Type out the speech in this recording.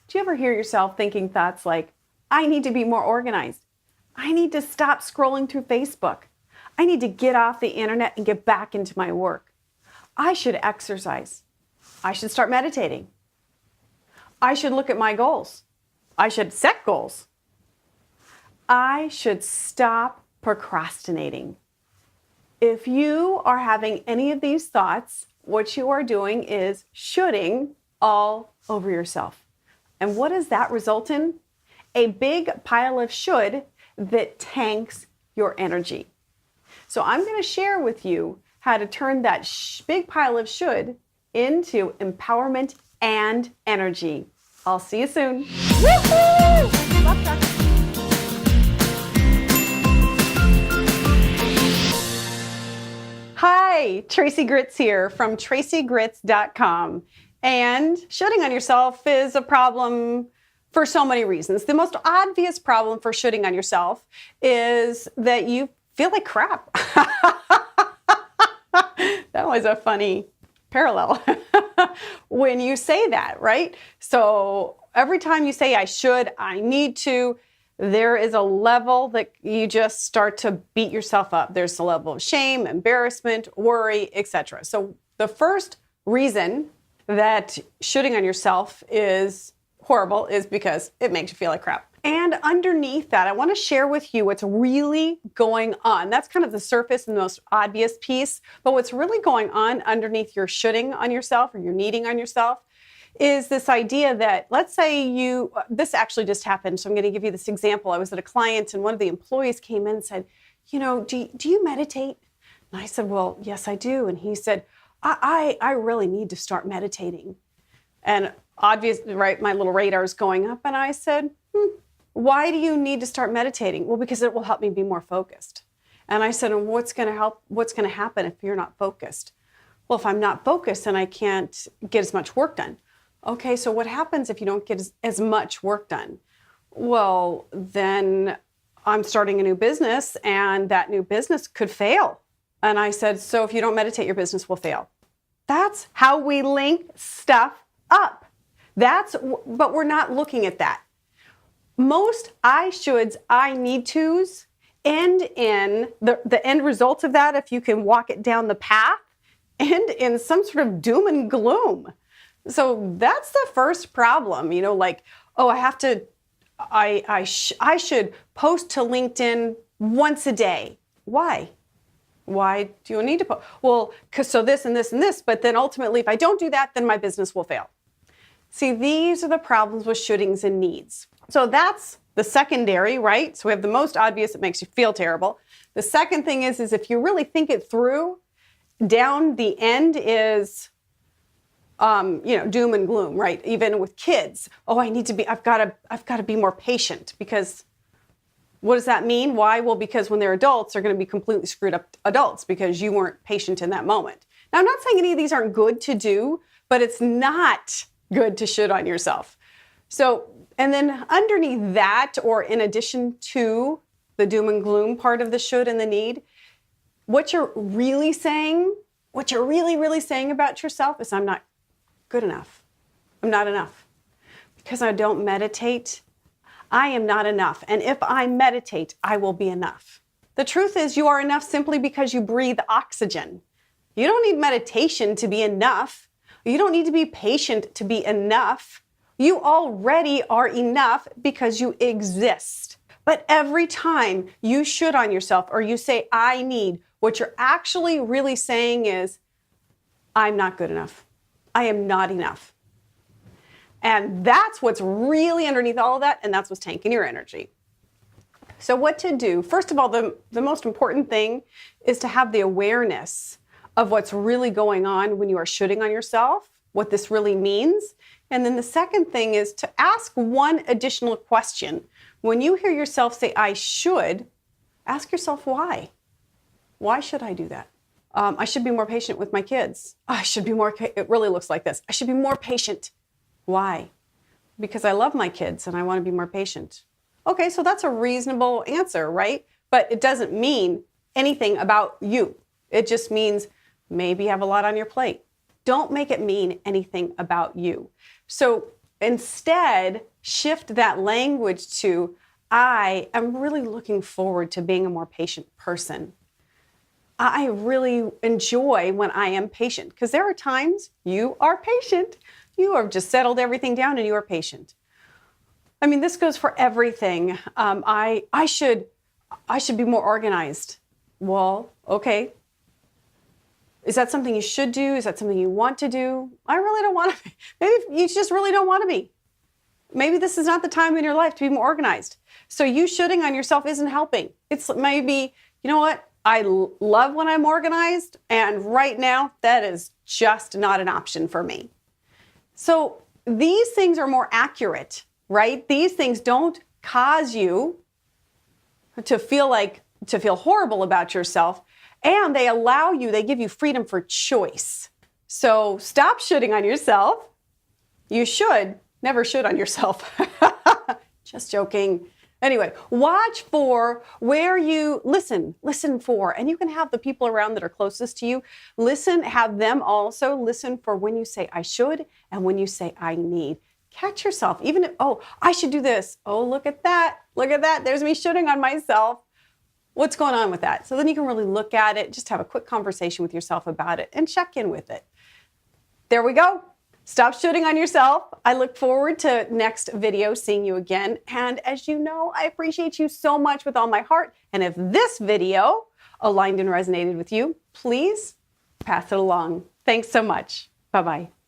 Do you ever hear yourself thinking thoughts like, I need to be more organized. I need to stop scrolling through Facebook. I need to get off the internet and get back into my work. I should exercise. I should start meditating. I should look at my goals. I should set goals. I should stop procrastinating. If you are having any of these thoughts, what you are doing is shoulding all over yourself. And what does that result in? A big pile of should that tanks your energy. So I'm going to share with you how to turn that big pile of should into empowerment and energy. I'll see you soon. Woo-hoo! Love that. Hi, Tracey Gritz here from traceygritz.com. And shoulding on yourself is a problem for so many reasons. The most obvious problem for shoulding on yourself is that you feel like crap. That was a funny parallel when you say that, right? So every time you say I should, I need to, there is a level that you just start to beat yourself up. There's a level of shame, embarrassment, worry, etc. So the first reason that shoulding on yourself is horrible is because it makes you feel like crap. And underneath that, I want to share with you what's really going on. That's kind of the surface and the most obvious piece. But what's really going on underneath your shoulding on yourself or your needing on yourself is this idea that, let's say this actually just happened. So I'm going to give you this example. I was at a client and one of the employees came in and said, do you meditate? And I said, well, yes, I do. And he said, I really need to start meditating. And obviously, right, my little radar is going up. And I said, why do you need to start meditating? Well, because it will help me be more focused. And I said, and what's going to happen if you're not focused? Well, if I'm not focused, then I can't get as much work done. Okay, so what happens if you don't get as much work done? Well, then I'm starting a new business and that new business could fail. And I said, so if you don't meditate, your business will fail. That's how we link stuff up. But we're not looking at that. Most I shoulds, I need tos end in the end result of that, if you can walk it down the path, end in some sort of doom and gloom. So that's the first problem, like, oh, I should post to LinkedIn once a day. Why? Why do you need to post? Well, so this and this and this, but then ultimately, if I don't do that, then my business will fail. See, these are the problems with shouldings and needs. So that's the secondary, right? So we have the most obvious, it makes you feel terrible. The second thing is if you really think it through, down the end is, doom and gloom, right? Even with kids. Oh, I've got to be more patient, because what does that mean? Why? Well, because when they're adults, they're going to be completely screwed up adults because you weren't patient in that moment. Now, I'm not saying any of these aren't good to do, but it's not good to should on yourself. So, and then underneath that, or in addition to the doom and gloom part of the should and the need, what you're really saying about yourself is, I'm not good enough. I'm not enough. Because I don't meditate, I am not enough. And if I meditate, I will be enough. The truth is, you are enough simply because you breathe oxygen. You don't need meditation to be enough. You don't need to be patient to be enough. You already are enough because you exist. But every time you should on yourself or you say, I need, what you're actually really saying is, I'm not good enough. I am not enough. And that's what's really underneath all of that, and that's what's tanking your energy. So what to do? First of all, the most important thing is to have the awareness of what's really going on when you are shoulding on yourself, what this really means. And then the second thing is to ask one additional question. When you hear yourself say, I should, ask yourself why. Why should I do that? I should be more patient with my kids. It really looks like this. I should be more patient. Why? Because I love my kids and I want to be more patient. Okay, so that's a reasonable answer, right? But it doesn't mean anything about you. It just means maybe you have a lot on your plate. Don't make it mean anything about you. So instead shift that language to, I am really looking forward to being a more patient person. I really enjoy when I am patient, because there are times you are patient. You have just settled everything down and you are patient. I mean, this goes for everything. I should be more organized. Well, okay. Is that something you should do? Is that something you want to do? I really don't want to be. Maybe you just really don't want to be. Maybe this is not the time in your life to be more organized. So you shooting on yourself isn't helping. It's maybe, you know what? I love when I'm organized, and right now that is just not an option for me. So these things are more accurate, right? These things don't cause you to feel horrible about yourself, and they give you freedom for choice. So stop shooting on yourself. You never should on yourself. Just joking. Anyway, watch for where you listen for, and you can have the people around that are closest to you have them also listen for when you say I should and when you say I need. Catch yourself, even if, oh, I should do this. Oh, look at that. There's me shooting on myself. What's going on with that? So then you can really look at it, just have a quick conversation with yourself about it and check in with it. There we go. Stop shooting on yourself. I look forward to next video, seeing you again. And as you know, I appreciate you so much with all my heart. And if this video aligned and resonated with you, please pass it along. Thanks so much. Bye-bye.